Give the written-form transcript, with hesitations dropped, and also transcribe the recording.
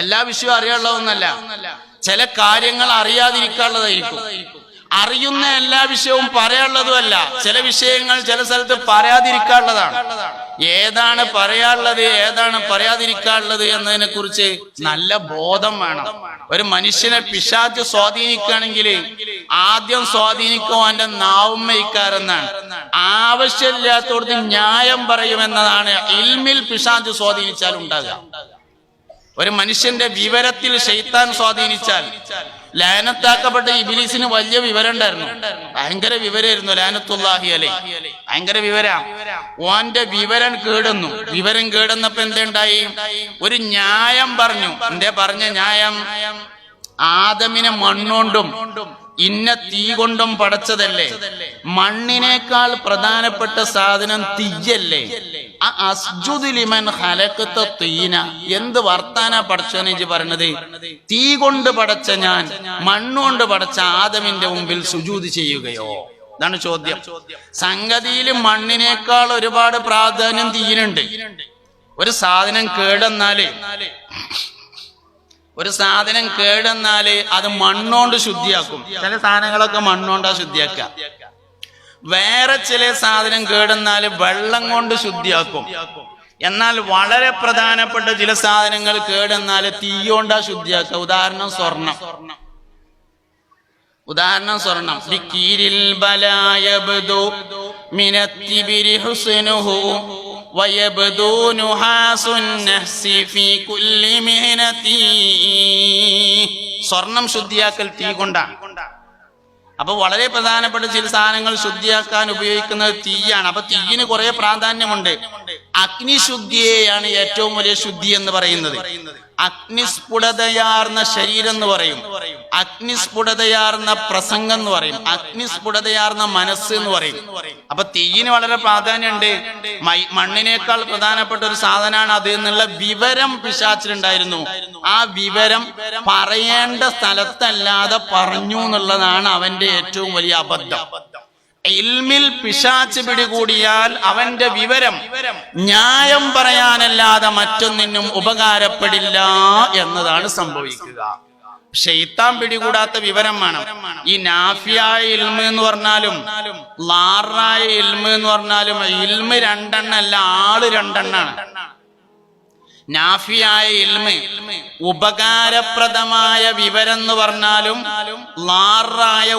എല്ലാ വിഷയവും അറിയാനുള്ളതൊന്നല്ല. ചില കാര്യങ്ങൾ അറിയാതിരിക്കാനുള്ളതായിരിക്കും. അറിയുന്ന എല്ലാ വിഷയവും പറയാനുള്ളതുമല്ല. ചില വിഷയങ്ങൾ ചില സ്ഥലത്ത് പറയാതിരിക്കാനുള്ളതാണ്. ഏതാണ് പറയാനുള്ളത്, ഏതാണ് പറയാതിരിക്കാനുള്ളത് എന്നതിനെ കുറിച്ച് നല്ല ബോധം വേണം. ഒരു മനുഷ്യനെ പിശാച് സ്വാധീനിക്കുകയാണെങ്കിൽ ആദ്യം സ്വാധീനിക്കും അവന്റെ നാവുമ്മയിക്കാരെന്നാണ്. ആവശ്യമില്ലാത്തോടത്ത് ന്യായം പറയുമെന്നതാണ് ഇൽമിൽ പിശാച് സ്വാധീനിച്ചാൽ ഉണ്ടാകുക. ഒരു മനുഷ്യന്റെ വിവരത്തിൽ ശൈത്താൻ സ്വാധീനിച്ചാൽ, ലാനത്താക്കപ്പെട്ട ഇബ്ലീസിന് വലിയ വിവരം ഉണ്ടായിരുന്നു, ഭയങ്കര വിവരമായിരുന്നു. ലാനത്തുല്ലാഹി അലൈഹി ഭയങ്കര വിവരം. ഓന്റെ വിവരം കേടുന്നു. വിവരം കേടുന്നപ്പോ എന്തുണ്ടായി? ഒരു ന്യായം പറഞ്ഞു. എന്തേ പറഞ്ഞ ന്യായം? ആദമിനെ മണ്ണുകൊണ്ടും ഇന്ന തീ കൊണ്ടും പടച്ചതല്ലേ. മണ്ണിനേക്കാൾ പ്രധാനപ്പെട്ട സാധനം തീയല്ലേ. എന്ത് വർത്താനാ പടച്ചോനെ പറഞ്ഞത്? തീ കൊണ്ട് പടച്ച ഞാൻ മണ്ണുകൊണ്ട് പടച്ച ആദമിന്റെ മുമ്പിൽ സുജൂദ് ചെയ്യുകയോ? ഇതാണ് ചോദ്യം. സംഗതിയിൽ മണ്ണിനേക്കാൾ ഒരുപാട് പ്രാധാന്യം തീയിനുണ്ട്. ഒരു സാധനം കേടെന്നാല് അത് മണ്ണോണ്ട് ശുദ്ധിയാക്കും. ചില സാധനങ്ങളൊക്കെ മണ്ണോണ്ടാ ശുദ്ധിയാക്കുക. വേറെ ചില സാധനം കേടെന്നാല് വെള്ളം കൊണ്ട് ശുദ്ധിയാക്കും. എന്നാൽ വളരെ പ്രധാനപ്പെട്ട ചില സാധനങ്ങൾ കേടെന്നാല് തീയോണ്ടാ ശുദ്ധിയാക്കുക. ഉദാഹരണം സ്വർണം. ബിക്കീരിൽ ബലായബ്ദു മിനത്തിബിരി ഹുസ്നുഹു വയബ്ദു നുഹാസുൻ നഹ്സി ഫീ കുല്ലി മിഹ്നതി. സ്വർണം ശുദ്ധിയാക്കൽ തീ കൊണ്ടാണ്. അപ്പൊ വളരെ പ്രധാനപ്പെട്ട ചില സാധനങ്ങൾ ശുദ്ധിയാക്കാൻ ഉപയോഗിക്കുന്നത് തീയാണ്. അപ്പൊ തീയിന് കുറെ പ്രാധാന്യമുണ്ട്. അഗ്നിശുദ്ധിയെയാണ് ഏറ്റവും വലിയ ശുദ്ധി എന്ന് പറയുന്നത്. അഗ്നിസ്ഫുടതയാർന്ന ശരീരം എന്ന് പറയും, അഗ്നിസ്ഫുടതയാർന്ന പ്രസംഗം എന്ന് പറയും, അഗ്നിസ്ഫുടതയാർന്ന മനസ്സ് എന്ന് പറയും. അപ്പൊ തീയിന് വളരെ പ്രാധാന്യമുണ്ട്. മണ്ണിനേക്കാൾ പ്രധാനപ്പെട്ട ഒരു സാധനമാണ് അത് എന്നുള്ള വിവരം പിശാചിലുണ്ടായിരുന്നു. ആ വിവരം പറയേണ്ട സ്ഥലത്തല്ലാതെ പറഞ്ഞു എന്നുള്ളതാണ് അവന്റെ ഏറ്റവും വലിയ അബദ്ധം. ഇൽമിൽ പിശാച് പിടികൂടിയാൽ അവന്റെ വിവരം ന്യായം പറയാനല്ലാതെ മറ്റൊന്നിനും ഉപകാരപ്പെടില്ല എന്നതാണ് സംഭവിക്കുക. ശൈത്താൻ പിടികൂടാത്ത വിവരം വേണം. ഈ നാഫിയായ ഇൽമ് എന്ന് പറഞ്ഞാലും ലാറായ ഇൽമ് എന്ന് പറഞ്ഞാലും ഇൽമ് രണ്ടെണ്ണല്ല, ആള് രണ്ടെണ്ണാണ്. നാഫിയായ ഇൽമ് ഉപകാരപ്രദമായ വിവരം എന്ന് പറഞ്ഞാലും ലാറായ